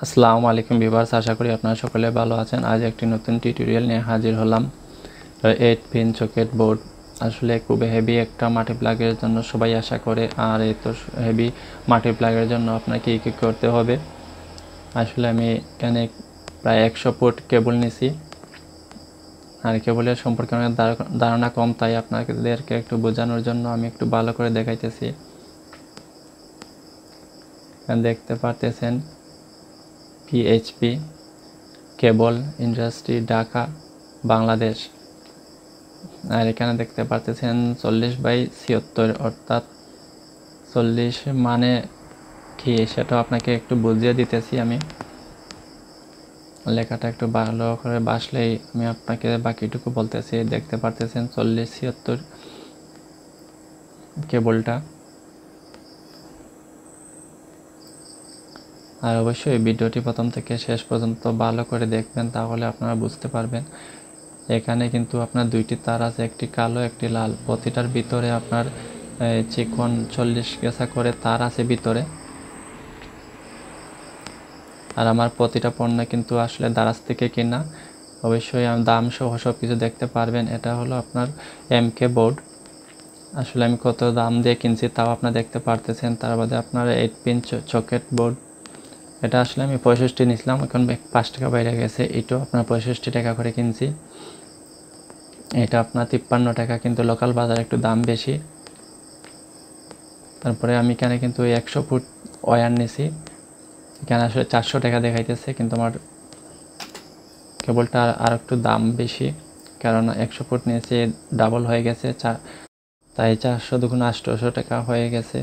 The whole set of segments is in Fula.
আসসালামু আলাইকুম ভিউয়ার্স, আশা করি আপনারা সকলে ভালো আছেন। আজ একটি নতুন টিউটোরিয়াল নিয়ে হাজির হলাম। 8 পিন সকেট বোর্ড আসলে খুব হেভি একটা মাল্টি প্লাগের জন্য সবাই আশা করে। আর এই তো হেভি মাল্টি প্লাগের জন্য আপনাকে কী করতে হবে। আসলে আমি এখানে প্রায় 100 ফুট কেবল নিছি। আর কেবলের সম্পর্কে অনেক ধারণা কম, তাই আপনাদেরকে একটু বোঝানোর জন্য আমি একটু ভালো করে দেখাইতেছি। দেখতে পারতেছেন পিএইচপি কেবল ইন্ডাস্ট্রি, ঢাকা, বাংলাদেশ। আর এখানে দেখতে পারতেছেন 40/76, অর্থাৎ 40 মানে কি সেটা আপনাকে একটু বুঝিয়ে দিতেছি। আমি লেখাটা একটু ভালো করে বাসলেই আমি আপনাকে বাকিটুকু বলতেছি। দেখতে পারতেছেন 40/76 কেবলটা। আর অবশ্যই ভিডিওটি প্রথম থেকে শেষ পর্যন্ত ভালো করে দেখবেন, তাহলে আপনারা বুঝতে পারবেন। এখানে কিন্তু আপনার দুইটি তার আছে, একটি কালো একটি লাল। প্রতিটার ভিতরে আপনার চিকন 40 গেছা করে তার আছে ভিতরে। আর আমার প্রতিটা পণ্য কিন্তু আসলে দারাজ থেকে কেনা। অবশ্যই দাম সহ সব কিছু দেখতে পারবেন। এটা হলো আপনার এমকে বোর্ড। আসলে আমি কত দাম দিয়ে কিনছি তাও আপনারা দেখতে পারতেছেন। তার বাদে আপনার 8 পিন সকেট বোর্ড, এটা আসলে আমি 65 নিয়েছিলাম, এখন 5 টাকা বাইরে গেছে। এটাও আপনার 65 টাকা করে কিনছি। এটা আপনার 53 টাকা, কিন্তু লোকাল বাজারে একটু দাম বেশি। তারপরে আমি এখানে কিন্তু 100 ফুট ওয়্যার নিছি। এখানে আসলে 400 টাকা দেখাইতেছে, কিন্তু আমার কেবলটা আর একটু দাম বেশি, কারণ 100 ফুট নিয়েছি, ডাবল হয়ে গেছে। তাই 400 দুগুণ 800 টাকা হয়ে গেছে।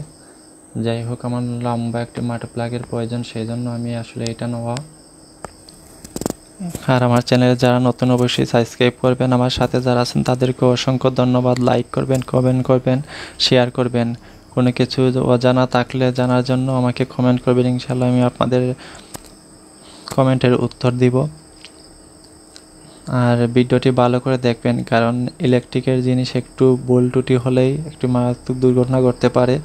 যাই হোক, আমার লম্বা একটি মাল্টি প্লাগের প্রয়োজন, সেই জন্য আমি আসলে এটা নেওয়া। আর আমার চ্যানেলে যারা নতুন অবশ্যই সাবস্ক্রাইব করবেন। আমার সাথে যারা আছেন তাদেরকে অসংখ্য ধন্যবাদ। লাইক করবেন, কমেন্ট করবেন, শেয়ার করবেন। কোনো কিছু অজানা থাকলে জানার জন্য আমাকে কমেন্ট করবেন, ইনশাল্লাহ আমি আপনাদের কমেন্টের উত্তর দিব। আর ভিডিওটি ভালো করে দেখবেন, কারণ ইলেকট্রিকের জিনিস একটু ভুল ত্রুটি হলেই একটু মারাত্মক দুর্ঘটনা ঘটতে পারে।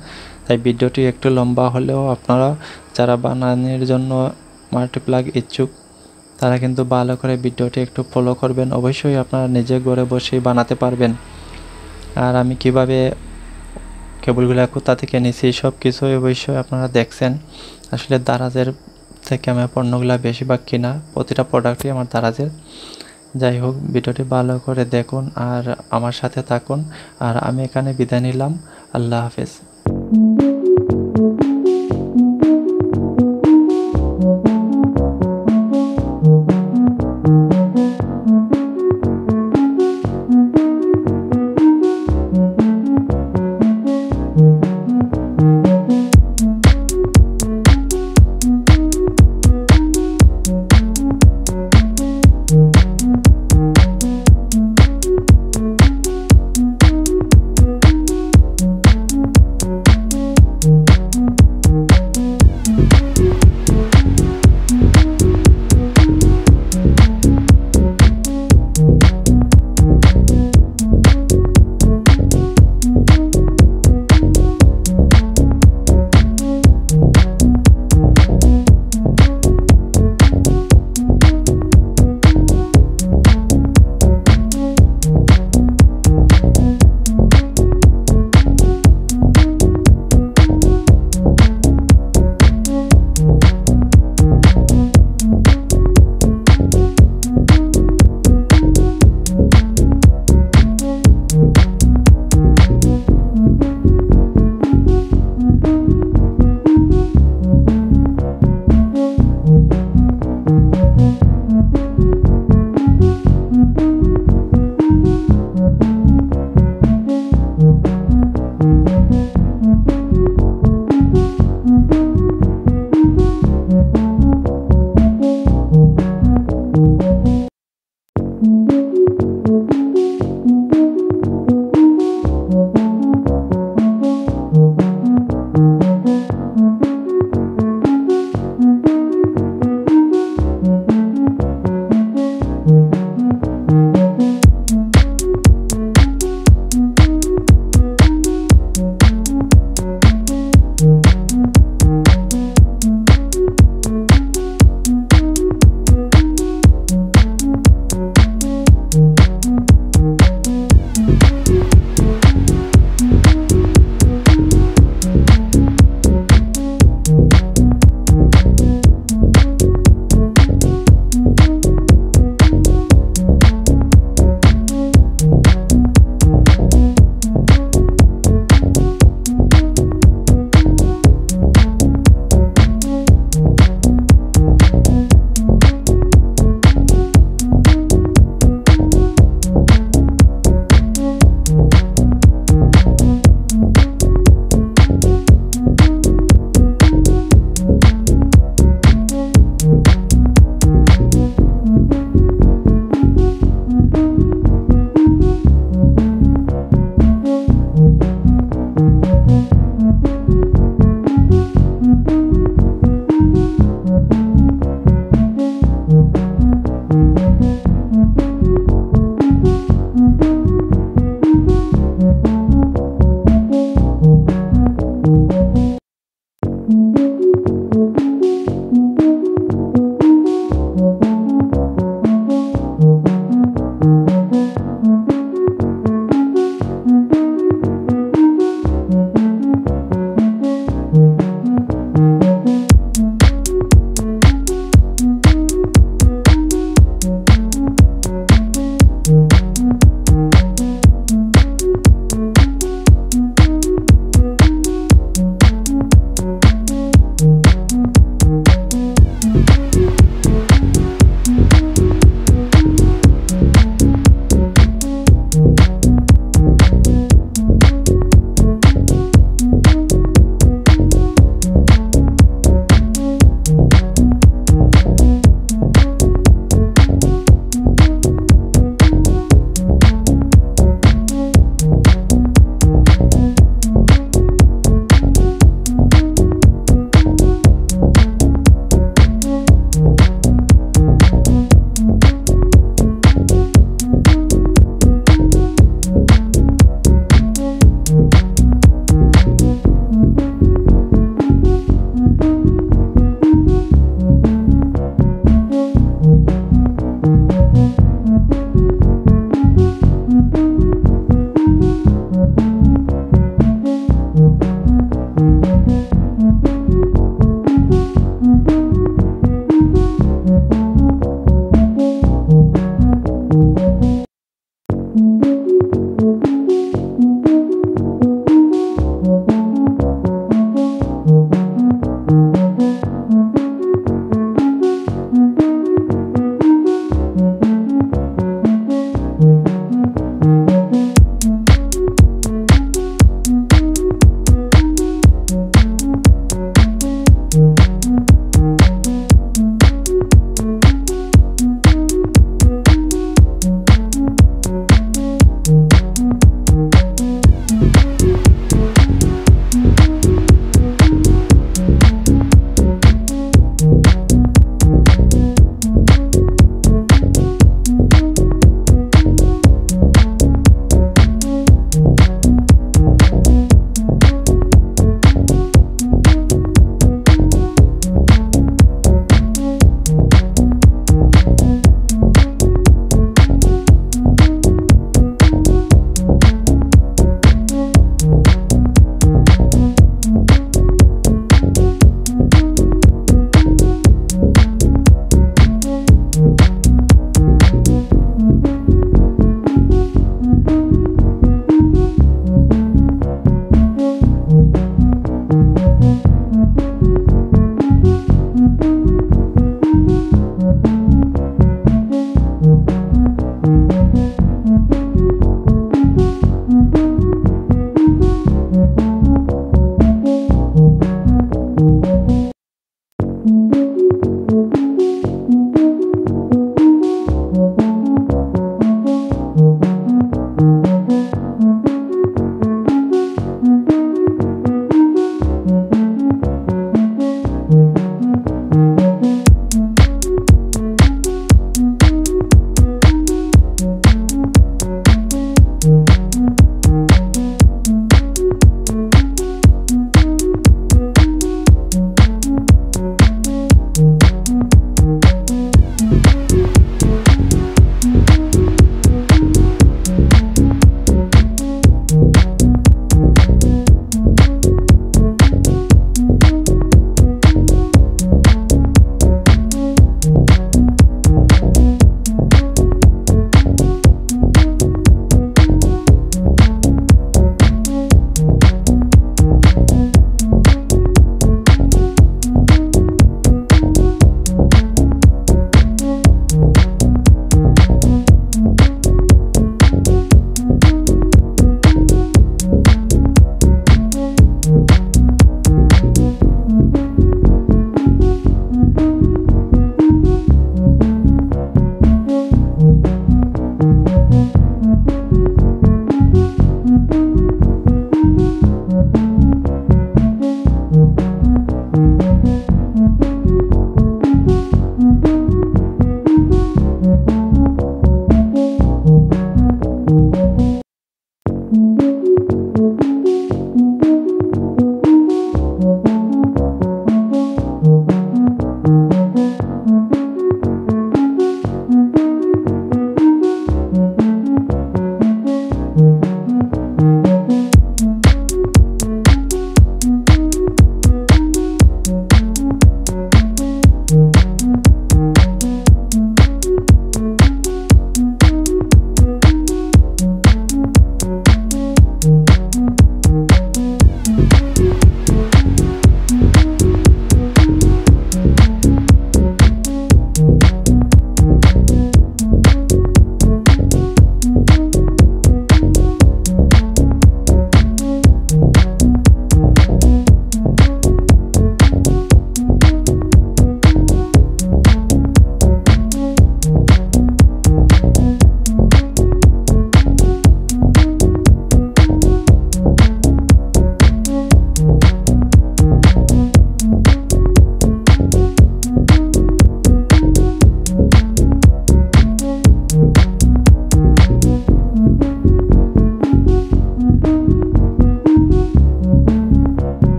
তাই ভিডিওটি একটু লম্বা হলেও আপনারা যারা বানানোর জন্য মাল্টি প্লাগ ইচ্ছুক তারা কিন্তু ভালো করে ভিডিওটি একটু ফলো করবেন। অবশ্যই আপনারা নিজে ঘরে বসেই বানাতে পারবেন। আর আমি কিভাবে কেবলগুলো কোথা থেকে নিছি সব কিছুই অবশ্যই আপনারা দেখছেন। আসলে দারাজের থেকে আমার পণ্যগুলো বেশিরভাগ কিনা, প্রতিটা প্রোডাক্টই আমার দারাজের। যাই হোক, ভিডিওটি ভালো করে দেখুন আর আমার সাথে থাকুন। আর আমি এখানে বিদায় নিলাম। আল্লাহ হাফেজ।